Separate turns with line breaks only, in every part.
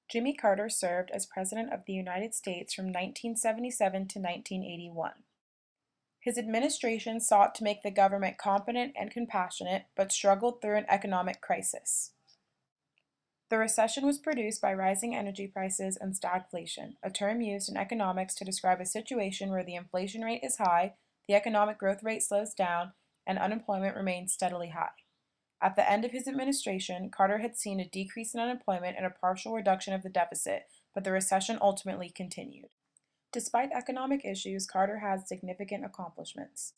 Jimmy Carter served as President of the United States from 1977 to 1981. His administration sought to make the government competent and compassionate, but struggled through an economic crisis. The recession was produced by rising energy prices and stagflation, a term used in economics to describe a situation where the inflation rate is high, the economic growth rate slows down, and unemployment remains steadily high. At the end of his administration, Carter had seen a decrease in unemployment and a partial reduction of the deficit, but the recession ultimately continued. Despite economic issues, Carter had significant accomplishments.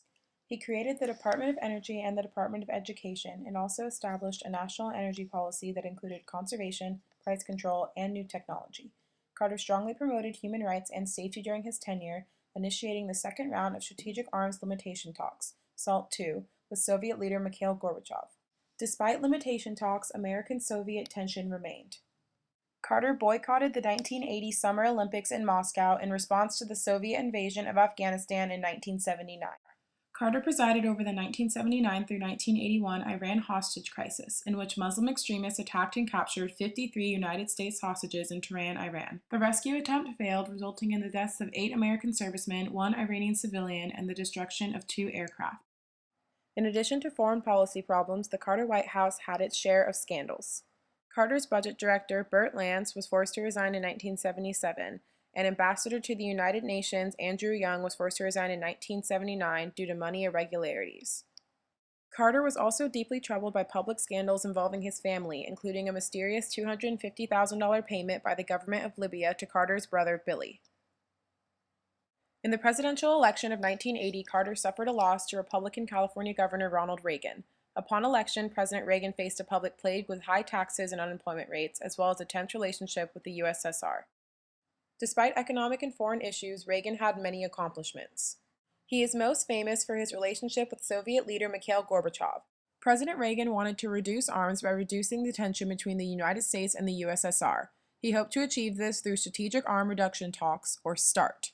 He created the Department of Energy and the Department of Education and also established a national energy policy that included conservation, price control, and new technology. Carter strongly promoted human rights and safety during his tenure, initiating the second round of strategic arms limitation talks, SALT II, with Soviet leader Mikhail Gorbachev. Despite limitation talks, American-Soviet tension remained. Carter boycotted the 1980 Summer Olympics in Moscow in response to the Soviet invasion of Afghanistan in 1979. Carter presided over the 1979 through 1981 Iran hostage crisis, in which Muslim extremists attacked and captured 53 United States hostages in Tehran, Iran. The rescue attempt failed, resulting in the deaths of 8 American servicemen, 1 Iranian civilian, and the destruction of 2 aircraft. In addition to foreign policy problems, the Carter White House had its share of scandals. Carter's budget director, Burt Lance, was forced to resign in 1977, and Ambassador to the United Nations, Andrew Young, was forced to resign in 1979 due to money irregularities. Carter was also deeply troubled by public scandals involving his family, including a mysterious $250,000 payment by the government of Libya to Carter's brother, Billy. In the presidential election of 1980, Carter suffered a loss to Republican California Governor Ronald Reagan. Upon election, President Reagan faced a public plague with high taxes and unemployment rates, as well as a tense relationship with the USSR. Despite economic and foreign issues, Reagan had many accomplishments. He is most famous for his relationship with Soviet leader Mikhail Gorbachev. President Reagan wanted to reduce arms by reducing the tension between the United States and the USSR. He hoped to achieve this through Strategic Arm Reduction Talks, or START.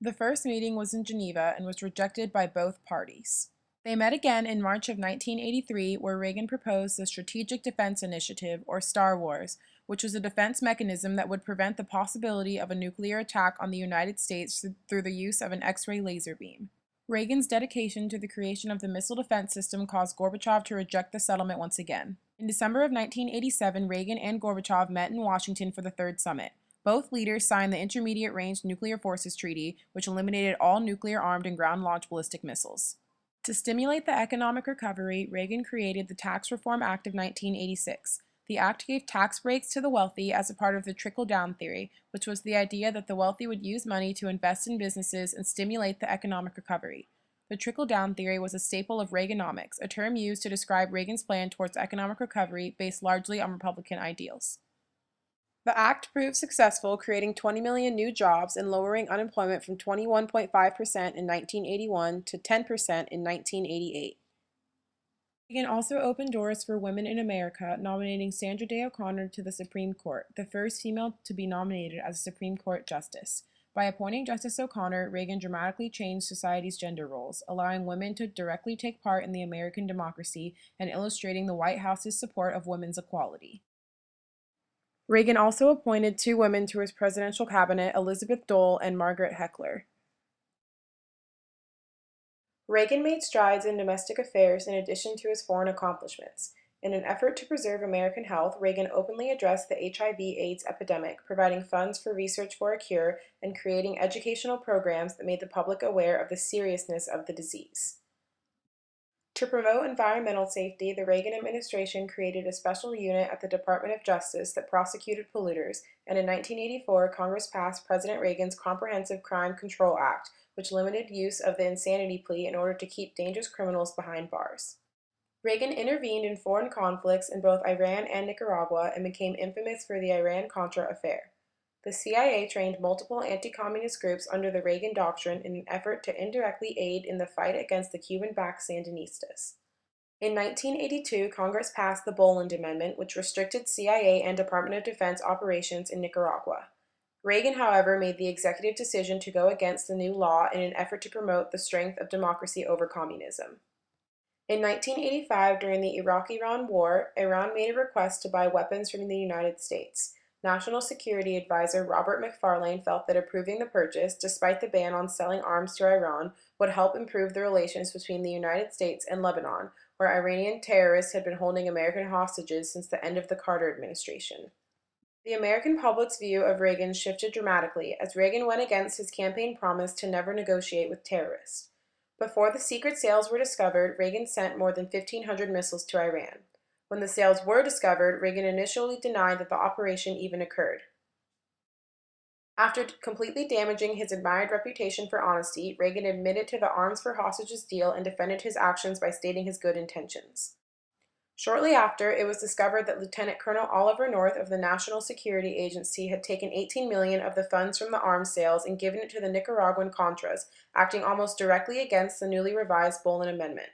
The first meeting was in Geneva and was rejected by both parties. They met again in March of 1983, where Reagan proposed the Strategic Defense Initiative, or Star Wars, which was a defense mechanism that would prevent the possibility of a nuclear attack on the United States through the use of an X-ray laser beam. Reagan's dedication to the creation of the missile defense system caused Gorbachev to reject the settlement once again. In December of 1987, Reagan and Gorbachev met in Washington for the third summit. Both leaders signed the Intermediate Range Nuclear Forces Treaty, which eliminated all nuclear-armed and ground-launched ballistic missiles. To stimulate the economic recovery, Reagan created the Tax Reform Act of 1986. The act gave tax breaks to the wealthy as a part of the trickle-down theory, which was the idea that the wealthy would use money to invest in businesses and stimulate the economic recovery. The trickle-down theory was a staple of Reaganomics, a term used to describe Reagan's plan towards economic recovery based largely on Republican ideals. The act proved successful, creating 20 million new jobs and lowering unemployment from 21.5% in 1981 to 10% in 1988. Reagan also opened doors for women in America, nominating Sandra Day O'Connor to the Supreme Court, the first female to be nominated as a Supreme Court justice. By appointing Justice O'Connor, Reagan dramatically changed society's gender roles, allowing women to directly take part in the American democracy and illustrating the White House's support of women's equality. Reagan also appointed 2 women to his presidential cabinet, Elizabeth Dole and Margaret Heckler. Reagan made strides in domestic affairs in addition to his foreign accomplishments. In an effort to preserve American health, Reagan openly addressed the HIV/AIDS epidemic, providing funds for research for a cure and creating educational programs that made the public aware of the seriousness of the disease. To promote environmental safety, the Reagan administration created a special unit at the Department of Justice that prosecuted polluters, and in 1984, Congress passed President Reagan's Comprehensive Crime Control Act, which limited use of the insanity plea in order to keep dangerous criminals behind bars. Reagan intervened in foreign conflicts in both Iran and Nicaragua and became infamous for the Iran-Contra affair. The CIA trained multiple anti-communist groups under the Reagan Doctrine in an effort to indirectly aid in the fight against the Cuban-backed Sandinistas. In 1982, Congress passed the Boland Amendment, which restricted CIA and Department of Defense operations in Nicaragua. Reagan, however, made the executive decision to go against the new law in an effort to promote the strength of democracy over communism. In 1985, during the Iraq-Iran War, Iran made a request to buy weapons from the United States. National Security Advisor Robert McFarlane felt that approving the purchase, despite the ban on selling arms to Iran, would help improve the relations between the United States and Lebanon, where Iranian terrorists had been holding American hostages since the end of the Carter administration. The American public's view of Reagan shifted dramatically as Reagan went against his campaign promise to never negotiate with terrorists. Before the secret sales were discovered, Reagan sent more than 1,500 missiles to Iran. When the sales were discovered, Reagan initially denied that the operation even occurred. After completely damaging his admired reputation for honesty, Reagan admitted to the arms for hostages deal and defended his actions by stating his good intentions. Shortly after, it was discovered that Lieutenant Colonel Oliver North of the National Security Agency had taken $18 million of the funds from the arms sales and given it to the Nicaraguan Contras, acting almost directly against the newly revised Bolin Amendment.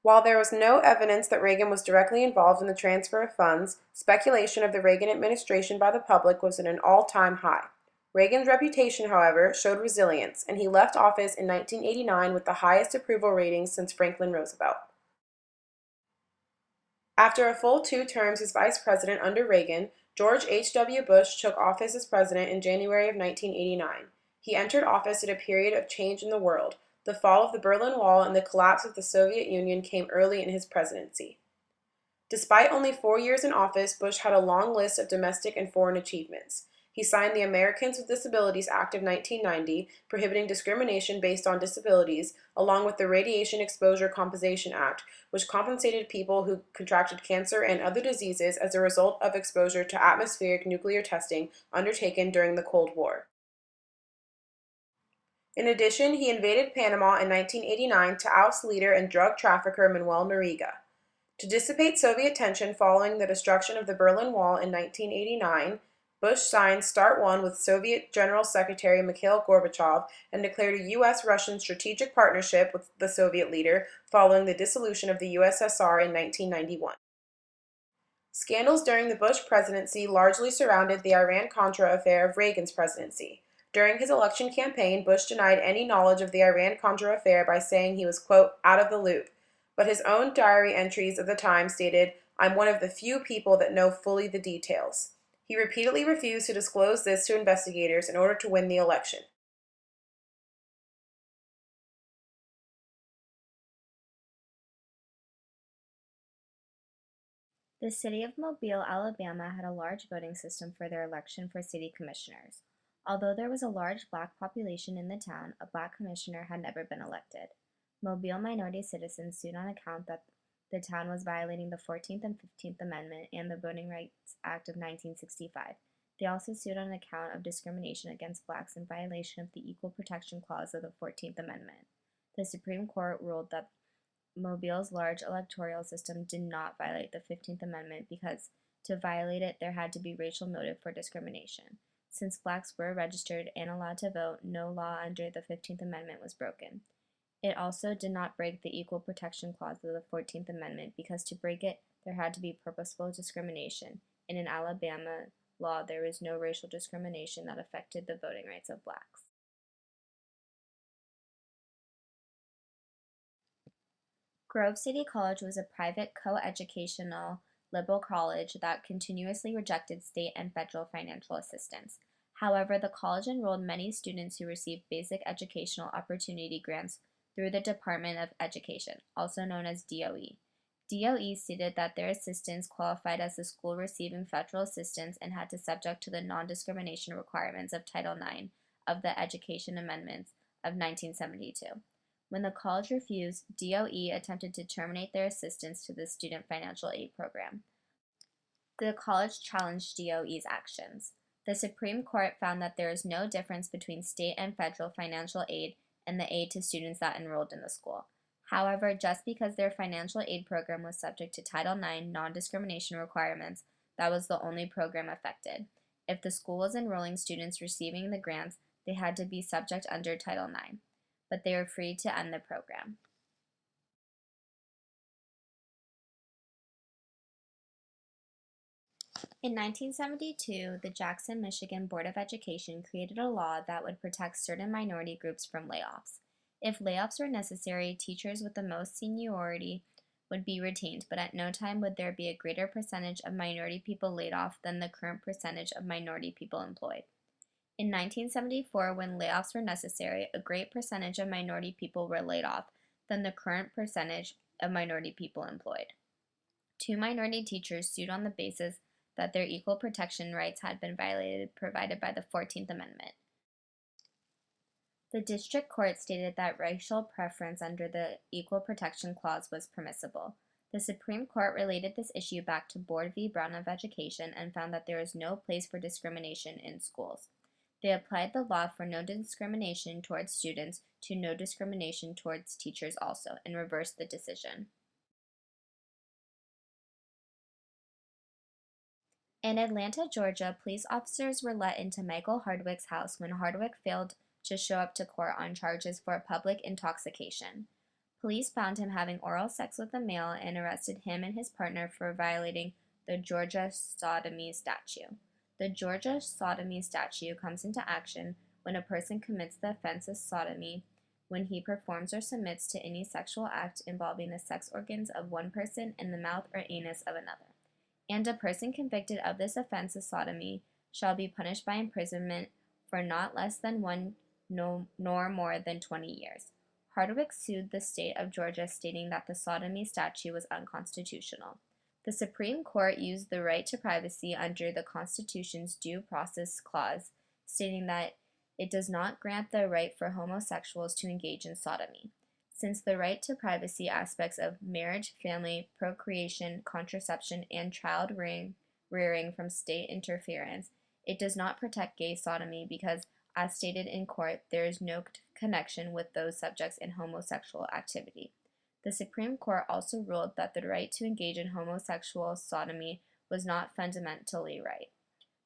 While there was no evidence that Reagan was directly involved in the transfer of funds, speculation of the Reagan administration by the public was at an all-time high. Reagan's reputation, however, showed resilience, and he left office in 1989 with the highest approval ratings since Franklin Roosevelt. After a full 2 terms as vice president under Reagan, George H.W. Bush took office as president in January of 1989. He entered office at a period of change in the world. The fall of the Berlin Wall and the collapse of the Soviet Union came early in his presidency. Despite only 4 years in office, Bush had a long list of domestic and foreign achievements. He signed the Americans with Disabilities Act of 1990, prohibiting discrimination based on disabilities, along with the Radiation Exposure Compensation Act, which compensated people who contracted cancer and other diseases as a result of exposure to atmospheric nuclear testing undertaken during the Cold War. In addition, he invaded Panama in 1989 to oust leader and drug trafficker Manuel Noriega. To dissipate Soviet tension following the destruction of the Berlin Wall in 1989, Bush signed START 1 with Soviet General Secretary Mikhail Gorbachev and declared a U.S.-Russian strategic partnership with the Soviet leader following the dissolution of the USSR in 1991. Scandals during the Bush presidency largely surrounded the Iran-Contra affair of Reagan's presidency. During his election campaign, Bush denied any knowledge of the Iran-Contra affair by saying he was, quote, out of the loop. But his own diary entries of the time stated, "I'm one of the few people that know fully the details." He repeatedly refused to disclose this to investigators in order to win the election.
The city of Mobile, Alabama had a large voting system for their election for city commissioners. Although there was a large black population in the town, a black commissioner had never been elected. Mobile minority citizens sued on account that the town was violating the 14th and 15th Amendment and the Voting Rights Act of 1965. They also sued on account of discrimination against blacks in violation of the Equal Protection Clause of the 14th Amendment. The Supreme Court ruled that Mobile's large electoral system did not violate the 15th Amendment because to violate it there had to be racial motive for discrimination. Since blacks were registered and allowed to vote, no law under the 15th Amendment was broken. It also did not break the Equal Protection Clause of the 14th Amendment because to break it there had to be purposeful discrimination, and in Alabama law there was no racial discrimination that affected the voting rights of blacks. Grove City College was a private co-educational liberal college that continuously rejected state and federal financial assistance. However, the college enrolled many students who received basic educational opportunity grants through the Department of Education, also known as DOE. DOE stated that their assistants qualified as the school receiving federal assistance and had to subject to the non-discrimination requirements of Title IX of the Education Amendments of 1972. When the college refused, DOE attempted to terminate their assistance to the student financial aid program. The college challenged DOE's actions. The Supreme Court found that there is no difference between state and federal financial aid and the aid to students that enrolled in the school. However, just because their financial aid program was subject to Title IX non-discrimination requirements, that was the only program affected. If the school was enrolling students receiving the grants, they had to be subject under Title IX, but they were free to end the program. In 1972, the Jackson, Michigan Board of Education created a law that would protect certain minority groups from layoffs. If layoffs were necessary, teachers with the most seniority would be retained, but at no time would there be a greater percentage of minority people laid off than the current percentage of minority people employed. In 1974, when layoffs were necessary, a great percentage of minority people were laid off than the current percentage of minority people employed. Two minority teachers sued on the basis that their equal protection rights had been violated, provided by the 14th Amendment. The district court stated that racial preference under the Equal Protection Clause was permissible. The Supreme Court related this issue back to Board v. Brown of Education and found that there is no place for discrimination in schools. They applied the law for no discrimination towards students to no discrimination towards teachers also, and reversed the decision. In Atlanta, Georgia, police officers were let into Michael Hardwick's house when Hardwick failed to show up to court on charges for public intoxication. Police found him having oral sex with a male and arrested him and his partner for violating the Georgia sodomy statute. The Georgia sodomy statute comes into action when a person commits the offense of sodomy when he performs or submits to any sexual act involving the sex organs of one person and the mouth or anus of another. And a person convicted of this offense of sodomy shall be punished by imprisonment for not less than 1 nor more than 20 years. Hardwick sued the state of Georgia, stating that the sodomy statute was unconstitutional. The Supreme Court used the right to privacy under the Constitution's Due Process Clause, stating that it does not grant the right for homosexuals to engage in sodomy. Since the right to privacy aspects of marriage, family, procreation, contraception, and child rearing from state interference, it does not protect gay sodomy because, as stated in court, there is no connection with those subjects in homosexual activity. The Supreme Court also ruled that the right to engage in homosexual sodomy was not fundamentally right.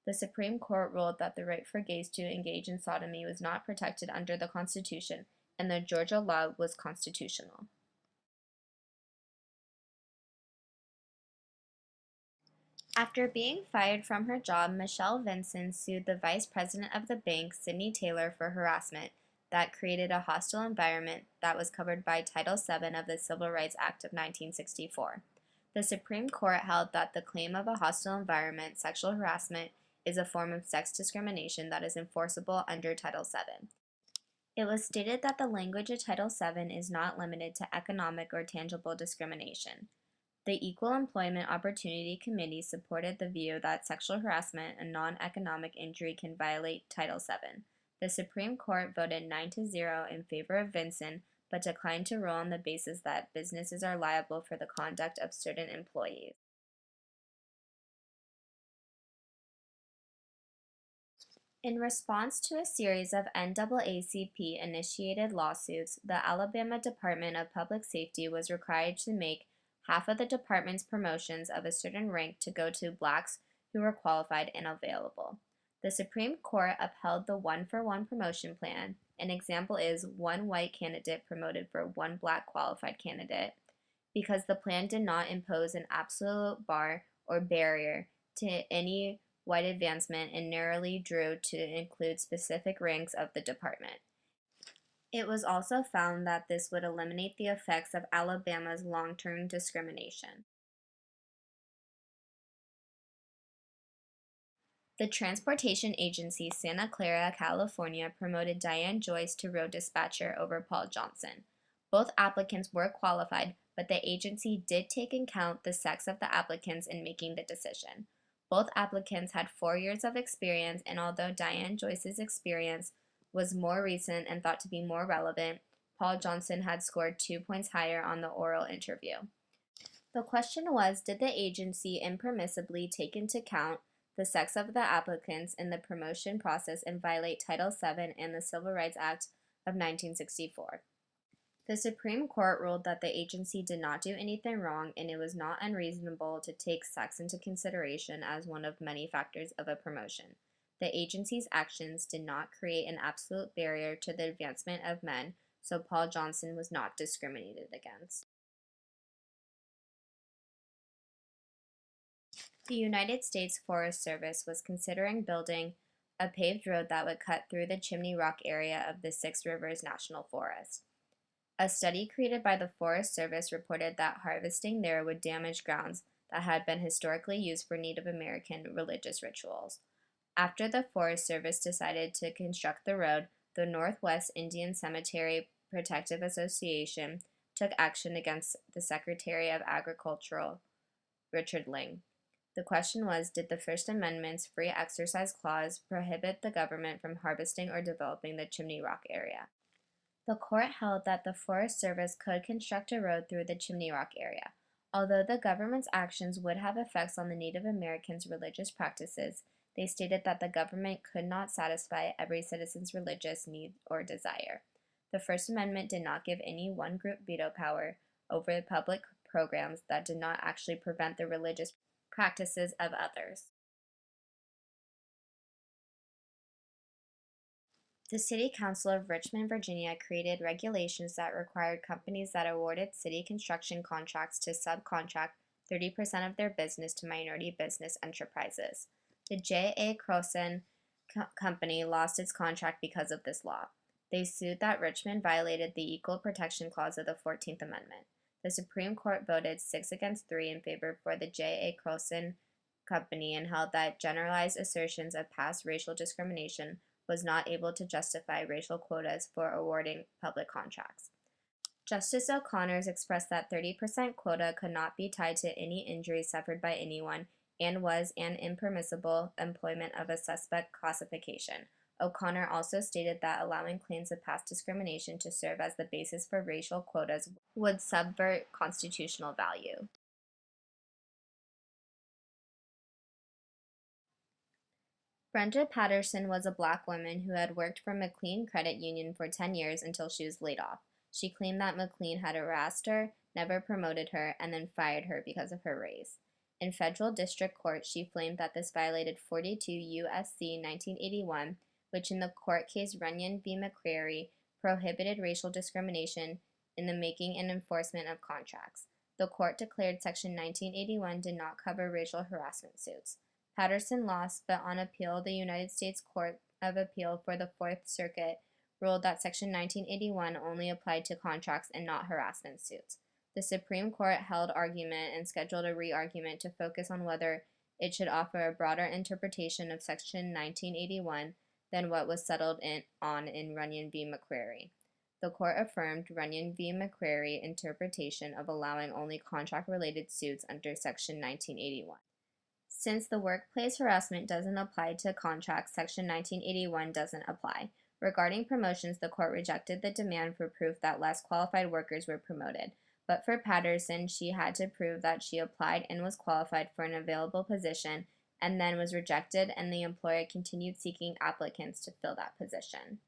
The Supreme Court ruled that the right for gays to engage in sodomy was not protected under the Constitution, and the Georgia law was constitutional. After being fired from her job, Michelle Vinson sued the vice president of the bank, Sidney Taylor, for harassment that created a hostile environment that was covered by Title VII of the Civil Rights Act of 1964. The Supreme Court held that the claim of a hostile environment, sexual harassment, is a form of sex discrimination that is enforceable under Title VII. It was stated that the language of Title VII is not limited to economic or tangible discrimination. The Equal Employment Opportunity Committee supported the view that sexual harassment, a non-economic injury, can violate Title VII. The Supreme Court voted 9-0 in favor of Vinson, but declined to rule on the basis that businesses are liable for the conduct of certain employees. In response to a series of NAACP-initiated lawsuits, the Alabama Department of Public Safety was required to make half of the department's promotions of a certain rank to go to blacks who were qualified and available. The Supreme Court upheld the one-for-one promotion plan. An example is one white candidate promoted for one black qualified candidate, because the plan did not impose an absolute bar or barrier to any white advancement and narrowly drew to include specific ranks of the department. It was also found that this would eliminate the effects of Alabama's long-term discrimination. The transportation agency Santa Clara, California promoted Diane Joyce to road dispatcher over Paul Johnson. Both applicants were qualified, but the agency did take into account the sex of the applicants in making the decision. Both applicants had 4 years of experience, and although Diane Joyce's experience was more recent and thought to be more relevant, Paul Johnson had scored 2 points higher on the oral interview. The question was, did the agency impermissibly take into account the sex of the applicants in the promotion process and violate Title VII and the Civil Rights Act of 1964? The Supreme Court ruled that the agency did not do anything wrong, and it was not unreasonable to take sex into consideration as one of many factors of a promotion. The agency's actions did not create an absolute barrier to the advancement of men, so Paul Johnson was not discriminated against. The United States Forest Service was considering building a paved road that would cut through the Chimney Rock area of the Six Rivers National Forest. A study created by the Forest Service reported that harvesting there would damage grounds that had been historically used for Native American religious rituals. After the Forest Service decided to construct the road, the Northwest Indian Cemetery Protective Association took action against the Secretary of Agriculture, Richard Ling. The question was, did the First Amendment's Free Exercise Clause prohibit the government from harvesting or developing the Chimney Rock area? The court held that the Forest Service could construct a road through the Chimney Rock area. Although the government's actions would have effects on the Native Americans' religious practices, they stated that the government could not satisfy every citizen's religious need or desire. The First Amendment did not give any one group veto power over public programs that did not actually prevent the religious practices of others. The City Council of Richmond, Virginia created regulations that required companies that awarded city construction contracts to subcontract 30% of their business to minority business enterprises. The J.A. Croson Company lost its contract because of this law. They sued that Richmond violated the Equal Protection Clause of the 14th Amendment. The Supreme Court voted 6 against 3 in favor for the J.A. Croson Company and held that generalized assertions of past racial discrimination was not able to justify racial quotas for awarding public contracts. Justice O'Connor expressed that 30% quota could not be tied to any injury suffered by anyone and was an impermissible employment of a suspect classification. O'Connor also stated that allowing claims of past discrimination to serve as the basis for racial quotas would subvert constitutional value. Brenda Patterson was a Black woman who had worked for McLean Credit Union for 10 years until she was laid off. She claimed that McLean had harassed her, never promoted her, and then fired her because of her race. In federal district court, she claimed that this violated 42 U.S.C. 1981, which in the court case Runyon v. McCrary prohibited racial discrimination in the making and enforcement of contracts. The court declared Section 1981 did not cover racial harassment suits. Patterson lost, but on appeal, the United States Court of Appeal for the Fourth Circuit ruled that Section 1981 only applied to contracts and not harassment suits. The Supreme Court held argument and scheduled a re-argument to focus on whether it should offer a broader interpretation of Section 1981 than what was settled in Runyon v. McCrary. The court affirmed Runyon v. McCrary interpretation of allowing only contract-related suits under Section 1981. Since the workplace harassment doesn't apply to contracts, Section 1981 doesn't apply. Regarding promotions, the court rejected the demand for proof that less qualified workers were promoted. But for Patterson, she had to prove that she applied and was qualified for an available position and then was rejected, and the employer continued seeking applicants to fill that position.